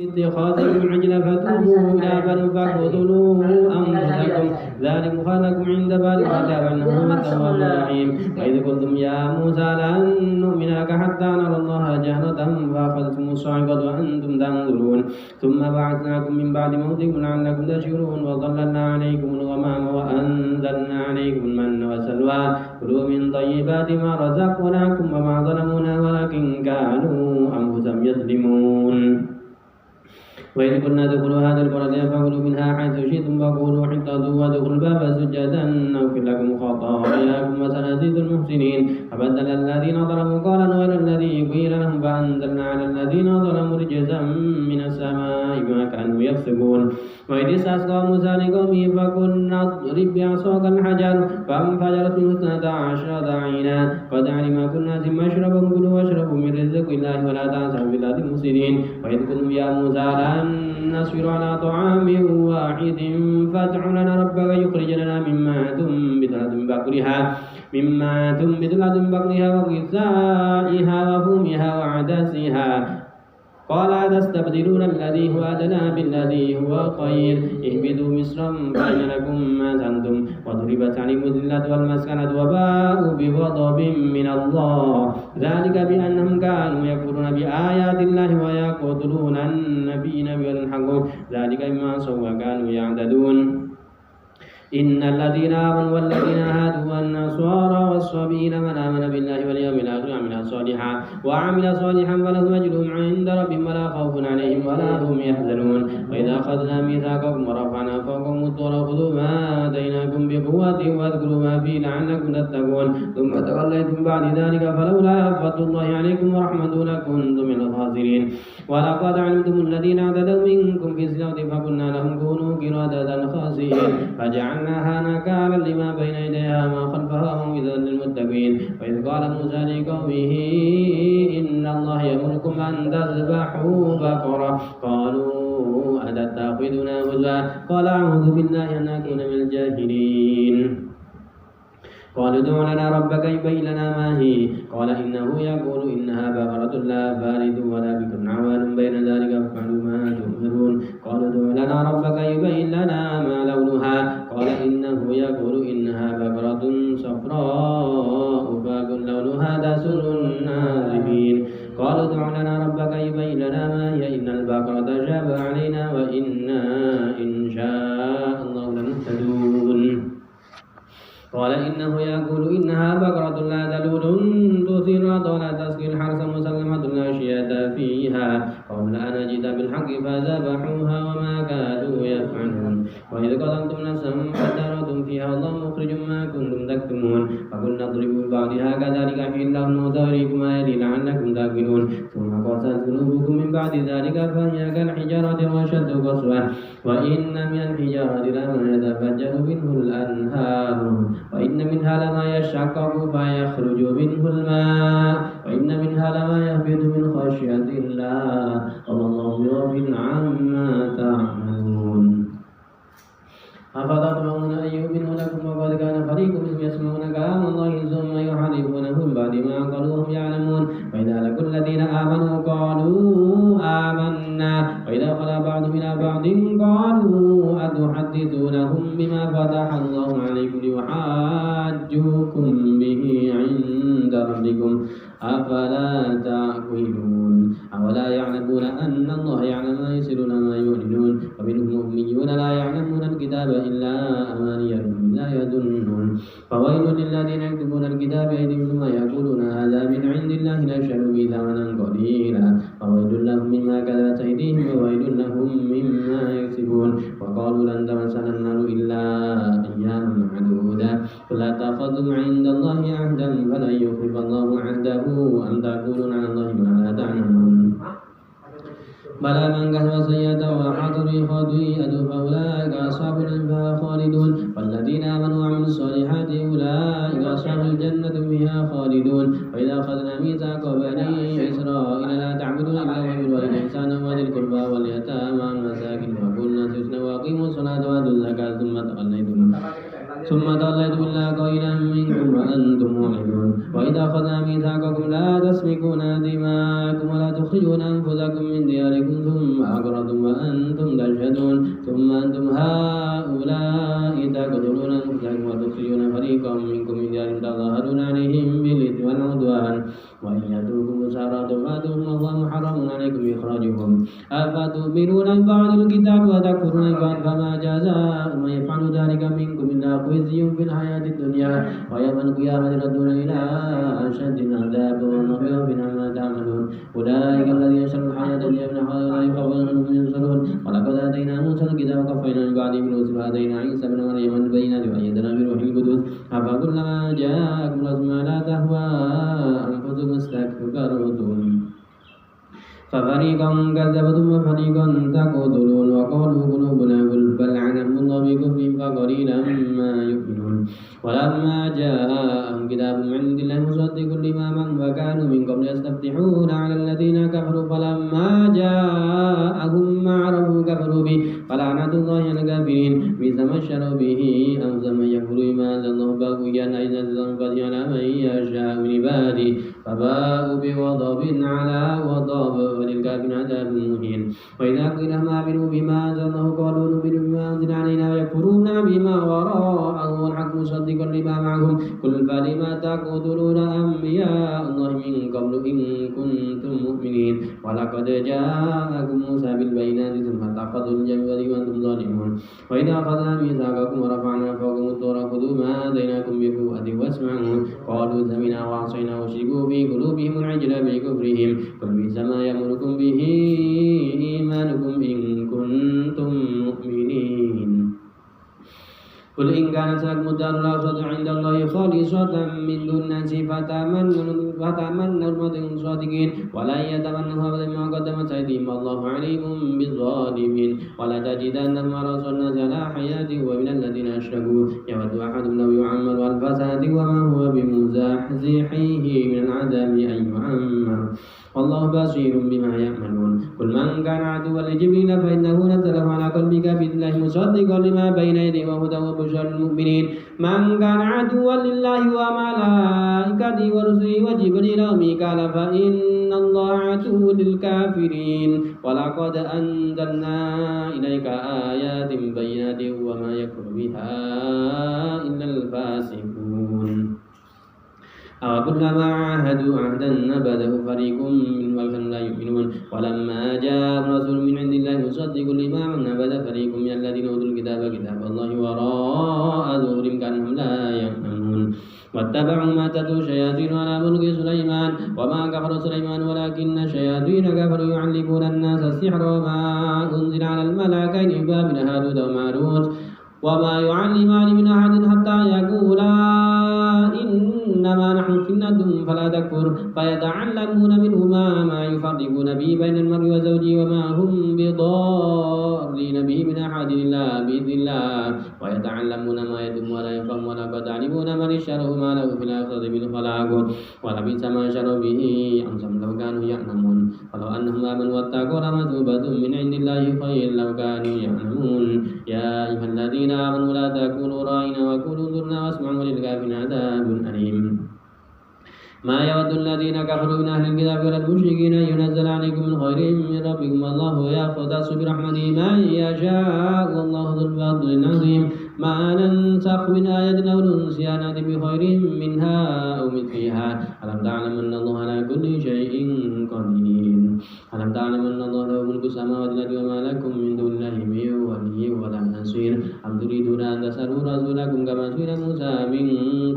اتخاذكم العجل فتوبوا إلى بارئكم فاقتلوا أنفسكم ذلكم خلقكم عند بارئكم فتاب إنه هو التواب الرحيم. وإذ قلتم يا موسى لن نؤمن لك حتى نرى الله جهرة فأخذتكم الصاعقة وأنتم تنظرون ثم بعثناكم من بعد موتكم لعلكم تشكرون وظللنا عليكم الغمام وأنزلنا عليكم المن والسلوى كلوا من طيبات ما رزقناكم وما ظلمونا ولكن كانوا أنفسهم يظلمون. وإذ قلنا ادخلوا هذه القرية فكلوا منها حيث شئتم وقولوا حطة وادخلوا الباب سجدا نغفر لكم خطاياكم وسنزيد المحسنين. فبدل الذين ظلموا قولا غير الذي قيل لهم فأنزلنا على الذين ظلموا رجزا من السماء بما كانوا يفسقون. وإذ استسقى موسى لقومه فقلنا اضرب بعصاك الحجر فانفجرت منه 12 عينا قد علم كل ناس مشربهم كلوا واشربوا من رزق الله ولا تعثوا في الأرض مفسدين. وإذ قلتم يا موسى لن نصبر على طعام واحد فادع لنا ربك يخرج لنا مما تنبت الأرض من بقلها وقثائها وفومها وعدسها قال تستبدلون الذي هو أدنى بالذي هو خير اهبطوا مصرا فإن لكم ما سألتم وضربت عليهم الذلة والمسكنة وباءوا بغضب من الله ذلك بأنهم كانوا يكفرون بآيات الله ويقتلون النبيين بغير الحق ذلك بما عصوا وكانوا يعتدون. إن الذين آمنوا والذين هادوا والنصارى والصابئين من آمن بالله واليوم الآخر وعمل صالحا فلهم أجرهم عند ربهم ولا خوف عليهم ولا هم يحزنون. وإذا أخذنا ميثاقكم ورفعنا فوقكم الطور خذوا ما آتيناكم بقوة واذكروا ما فيه لعلكم تتقون ثم توليتم بعد ذلك فلولا فضل الله عليكم ورحمته لكنتم من الخاسرين. ولقد علمتم الذين اعتدوا منكم في السبت فقلنا لهم كونوا قردة خاسئين فجعلناها نكالا لما بين يديها ما خلفها وموعظة للمتقين. وإذ قال موسى لقومه إن الله يأمركم أن تذبحوا بقرة قالوا أتتخذنا هزوا قال أعوذ بالله أن أكون من الجاهلين. قالوا ادع لنا ربك يبين لنا ما هي قال إنه يقول إنها بقرة لا فارض ولا بكر عوان بين ذلك فافعلوا ما تؤمرون. قالوا ادع لنا ربك يبين لنا ما لونها قال إنه يقول إنها بقرة صفراء فاقع لونها تسر الناظرين. قالوا ادع لنا ربك يبين لنا ما هي إن البقرة شابه علينا وإنا إن شاء الله لمهتدون. قال إنه يقول إنها بقرة لا ذلول تثير الأرض ولا تسقي الحرث مسلمة لا شية فيها قبل أن جئت بالحق فذبحوها وما كادوا يفعلون. وإذ قتلتم نفسا فادارأتم فيها والله مخرج ما كنتم تكتمون فقلنا اضربوا ببعضها كذلك يحيي الله الموتى ويريكم آياته لعلكم تعقلون. ثم قست قلوبكم من بعد ذلك فهي كالحجارة وأشد قسوة وإن من الحجارة لما يتفجر منه الأنهار وإن منها لما يشقق فيخرج منه الماء وإن منها لما يهبط من خشية الله وما الله بغافل عما تعملون. أفتطمعون أن يؤمنوا لكم وقد كان فريق منهم يسمعون كلام الله ثم يحرفونه من بعد ما قالوهم يعلمون. وإذا لقوا الذين آمنوا قالوا آمنا وإذا خلا بعضهم إلى بعض قالوا أتحدثونهم بما فتح الله عليكم ليحاجوكم به عند ربكم أفلا تعقلون. أولا يعلمون أن الله يعلم ما يسرون وما يعلنون. ومنهم أميون لا يعلمون الكتاب إلا أماني لا يظنون. فويل للذين يكتبون الكتاب بأيديهم ثم يقولون هذا من عند الله ليشتروا به ثمنا قليلا فويل لهم مما كتبت أيديهم وويل لهم مما يكسبون. وقالوا لن تمسنا النار إلا أياما معدودة قل أتخذتم عند الله عهدا فلن يخلف الله عهده أم تقولون على الله ما لا تعلمون. بلى من كسب سيئة وأحاط به خطيئته فأولئك أصحاب الجنة خالدون. والذين آمنوا وعملوا الصالحات أولئك أصحاب الجنة فيها خالدون. وإذا أخذنا ميثاق بني إسرائيل لا تعبدون إلا وبالوالدين إحسانا وذي القربى واليتامى والمساكين وقلنا تسنوا وأقيموا الصلاة وآتوا الزكاة ثم توليتم إلا قليلا منكم وأنتم معرضون. وإذا أخذنا ميثاقكم لا تسفكون دماءكم ولا تخرجون أنفسكم من دياركم ثم أقررتم أفتؤمنون ببعض الكتاب وتكفرون ببعض فما جزاء من يفعل ذلك منكم إلا خزي في الحياة الدنيا ويوم القيامة يردون إلى أشد العذاب ونبئهم بما تعملون أولئك الذين اشتروا الحياة الدنيا من حول لا يخاف عنهم ينصرون ولقد آتينا موسى الكتاب وقفينا من بعده بالرسل وآتينا عيسى ابن مريم البينات وأيدنا بروح القدس أفكلما جاءكم رسول لا تهوى أنفسكم استكبرتم ففريقا كذبتم وفريقا تقتلون وقالوا قلوبنا غلف بل لعنهم الله بكفرهم فقليلا ما يؤمنون ولما جاءهم كتاب من عند الله مصدق لما معهم وكانوا من قبل يستفتحون على الذين كفروا فلما جاءهم ما عرفوا كفروا به فلعنة الله على الكافرين بئس ما اشتروا به أنفسهم من يكفر بما أنزل الله بغيا أن ينزل على من يشاء من عباده فباءوا بغضب على غضب وللكافرين عذاب مهين وإذا قيل لهم آمنوا بما أنزل الله قالوا نؤمن بما أنزل علينا ويكفرون بما وراءه والحق مصدقا لما معهم قل فلم تقتلون أنبياء الله من قبل إن كنتم مؤمنين ولقد جاءكم موسى بالبينات ثم اتخذتم الجبل وأنتم ظالمون وإذا أخذنا ميثاقكم ورفعنا فوقكم الطور خذوا ما آتيناكم بقوة واسمعوا قالوا سمعنا وعصينا وشركوا في قلوبهم العجل بكفرهم قل بئس ما يأمركم به إيمانكم إن كنتم مؤمنين قل إن كانت لكم الدار الآخرة عند الله خالصة من دون الناس فتمنوا الموت إن صادقين ولا يتمنوا أبدا ما قدمت أيديهم والله عليم بالظالمين ولا تجدنهم أحرص الناس على حياته ومن الذين أشركوا يود أحدهم لو يعمر ألف سنة وما هو بمزحزحه من العذاب أن يعمر والله بصير بما يعملون قل من كان عدوا لجبريل فإنه نزله على قلبك بإذن الله مصدقا لما بين يديه وهدى وبشرى للمؤمنين من كان عدوا لله وملائكته ورسله وجبريل وميكال فإن الله عدو للكافرين ولقد أنزلنا إليك آيات بينات وما يكفر بها إلا الفاسقون أوكلما عاهدوا عهدا نبذه فريق منهم أكثر لا يؤمنون ولما جاء رسول من عند الله مصدق لما نبذ فريق من الذين أوتوا الكتاب كتاب الله وراء ظهورهم كأنهم لا يعلمون واتبعوا ما تتلو الشياطين على ملك سليمان وما كفر سليمان ولكن الشياطين كفروا يعلمون الناس السحر وما أنزل على الملكين ببابل هاروت وماروت وما يعلمان من أحد حتى يقولا إنما نحن فتنة فلا تكفر فيتعلمون منهما ما يفرقون به بين المرء وزوجه وما هم بضارين به من أحد إلا بإذن الله ويتعلمون ما يدوم ولا ينفهم ولقد علمون من اشتروا ما له في الآخرة من خلاق ولبئس ما شروا به أنفسهم لو كانوا يعلمون ولو أنهم آمنوا واتقوا لمثوبة من عند الله خير لو كانوا يعلمون يا أيها الذين آمنوا لا تكونوا راعين وكونوا انظرنا واسمعوا للكافرين عذاب أليم ما يود الذين كفروا من أهل الكتاب ولا المشركين أن ينزل عليكم من خير من ربكم والله يختص برحمته من يشاء والله ذو الفضل العظيم ما ننسخ من آية أو ننسها نأتي بخير منها أو مثلها ألم تعلم أن الله على كل شيء قدير ألم تعلم أن الله له ملك السماوات والأرض وما لكم من دون الله من ولي ولا نصير أم تريدون أن تسألوا رسولكم كما سئل موسى من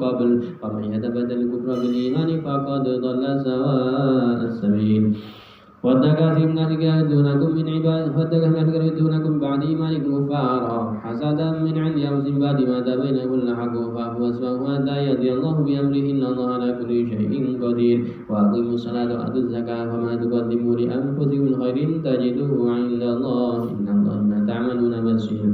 قبل ومن يتبدل الكفر بالإيمان فقد ضل سواء السبيل ود كثير من أهل يردونكم من بعد إيمانكم كفارا حسدا من عند أنفسهم بعد ما تبين لهم الحق فاعفوا واصفحوا حتى يأتي الله بأمره إن الله على كل شيء قدير وأقيموا الصلاة وآتوا الزكاة وما تقدموا لأنفسكم من خير تجدوه عند الله إن الله بما تعملون بصير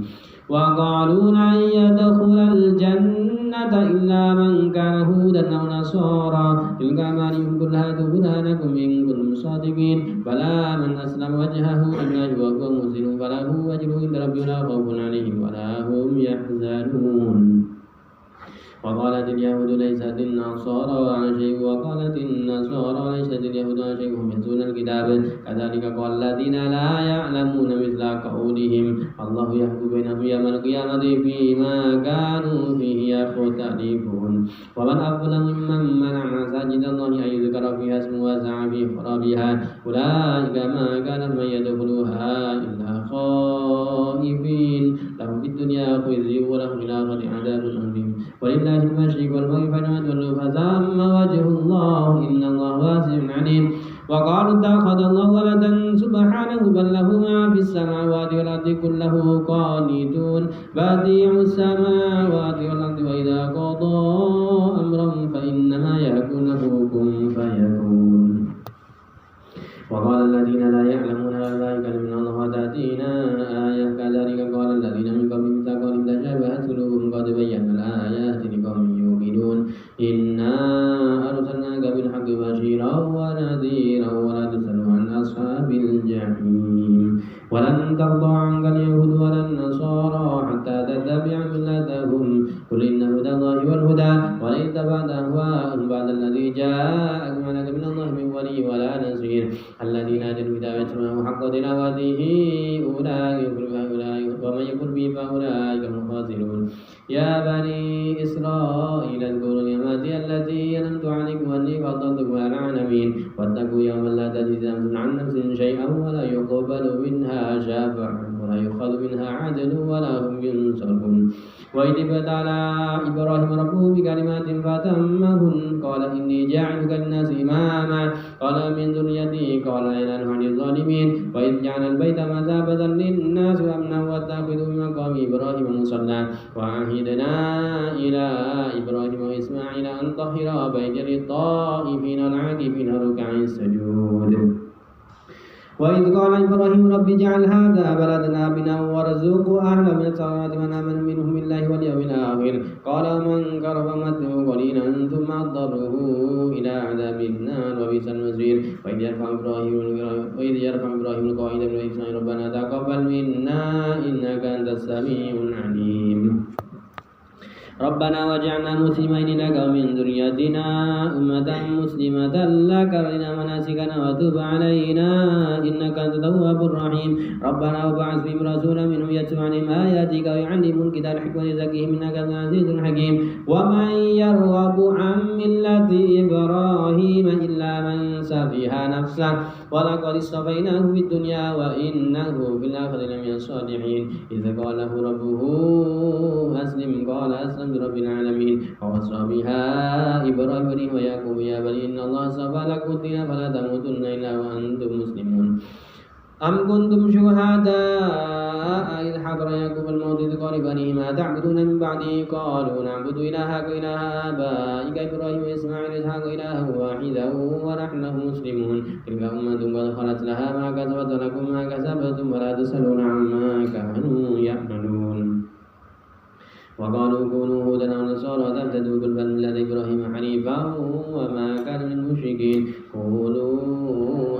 وقالوا لن يدخل الجنة إلا من كان هودا أو نصارى تلك أمانيهم قل هاتوا برهانكم إن كنتم صادقين بلى من أسلم وجهه لله وهو محسن فله أجره عند ربه ولا خوف عليهم ولا هم يحزنون وقالت اليهود ليست النصارى على شيء وقالت النصارى ليست اليهود على شيء هم يتلون الكتاب كذلك قال الذين لا يعلمون يعلمون مثل قولهم الله يحكم بينهم يوم القيامة فيما كانوا فيه يختلفون ومن أظلم ممن منع مساجد الله أن يذكر فيها اسمه وسعى في خرابها أولئك ما كان من يدخلوها إلا خائفين لهم في الدنيا خزي ولهم في الآخرة عذاب عظيم ولله المشرق والمغرب فأينما تولوا فثم وجه الله إن الله واسع عليم وقالوا اتخذ الله ولدا سبحانه بل له ما في السماوات والأرض كله قانتون بديع السماوات والأرض وإذا قضى أمرا فإنما يكون له كن فيكون وقال الذين لا يعلمون أولئك من الله وتأتينا آية كذلك قال الذين من قبلهم قد تشابهت قلوبهم قد بينا الآيات لقوم يوقنون إنا أرسلناك بالحق بشيرا ونذيرا ولا تسأل عن أصحاب الجحيم ولن ترضى عنك اليهود ولا النصارى حتى تتبع ملتهم قل إن هدى الله هو الهدى ولئن اتبعت أهواءهم بعد الذي جاءك ما لك من الله من ولي ولا نصير الذين آتوا الكتاب يتلونه حق تلاوته أولئك ومن يكفر به فأولئك هم الخاسرون يا بني إسرائيل اذكروا نعمتي التي أنعمت عليكم وأني فضلتكم على العالمين واتقوا يوما لا تجزي نفس عن نفس شيئا ولا يقبل منها شفاعة ولا يؤخذ منها عدل ولا هم ينصرون وإذ ابتلى إبراهيم ربه بكلمات فأتمهن قال إني جاعلك للناس إماما قال من ذريتي قال لا ينال عن الظالمين وإذ جعل البيت مثابة للناس وأمنا واتخذوا من مقام إبراهيم مصلى وعهدنا إلى إبراهيم وإسماعيل أن طهرا بيتي للطائفين والعاكفين ركع السجود وإذ قال إبراهيم رب اجعل هذا بلدنا آمنا وارزق أهله من الثمرات من آمن منهم بالله واليوم الآخر قال من كفر فأمته قليلا ثم أضطره إلى عذاب النار وبئس المصير وإذ يرفع إبراهيم القواعد من إسماعيل ربنا تقبل منا إنك أنت السميع العليم ربنا واجعلنا مسلمين لك ومن ذريتنا أمة مسلمة لك وأرنا مناسكنا وتب علينا إنك أنت التواب الرحيم ربنا وابعث فيهم رسولا منهم يتلو عليهم آياتك ويعلمهم الكتاب والحكمة ويزكيهم إنك أنت العزيز الحكيم ومن يرغب عن ملة إبراهيم إلا من سفه نفسه ولقد اصطفيناه في الدنيا وإنه في الآخرة لمن الصالحين إذ قال له ربه أسلم قال أسلمت رب العالمين ووصى بها إبراهيم ويعقوب يا بني إن الله اصطفى لكم الدين فلا تموتن إلا وأنتم مسلمون أم كنتم شهداء إذ حضر يعقوب الموت إذ قال لبنيه ما تعبدون من بعده قالوا نعبد إلهك وإله آبائك إبراهيم وإسماعيل وإسحاق إلها واحدا ونحن له مسلمون تلك أمة قد خلت لها ما كسبت ولكم ما كسبتم ولا تسألون عما كانوا يعملون وقالوا كونوا هودا أو نصارى تهتدوا قل بل ملة إبراهيم حنيفا وما كان من المشركين قولوا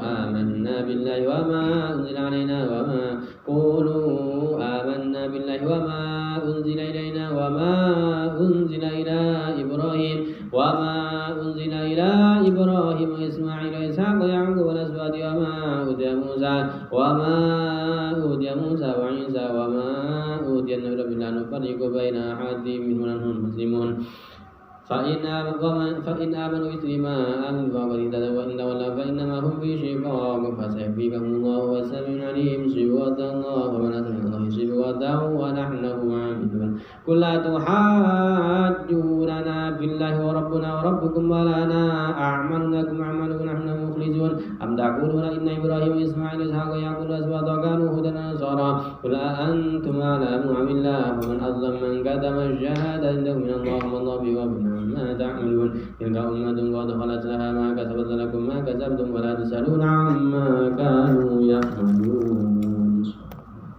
آمنا بالله وما أنزل علينا أنزل إلينا وما أنزل إلى إبراهيم وإسماعيل وإسحاق ويعقوب والأسباط وما أوتي موسى وعيسى وما أوتي النبي لا نفرق بين أحد منهم ونحن مسلمون فإن آمنوا مثل ما آمنوا فقد اهتدوا وإن تولوا فإنما هم في شقاق فسيكفيكهم الله هو السميع العليم صبغة الله ومن أحسن من الله صبغة ونحن له عابدون قل لا تحاجوننا في الله وربنا وربكم ولنا أعمالنا لكم أعمالكم نحن مخلصون أم تقولون إن إبراهيم وإسماعيل وإسحاق ويعقوب والأسباط كانوا هودا ونصارى قل أأنتم أعلم أم الله ومن أظلم من كتم الشهادة عنده من الله وما الله بغافل عما تعملون تلك أمة قد خلت لها ما كسبت لكم ما كسبتم ولا تسألون عما كانوا يعملون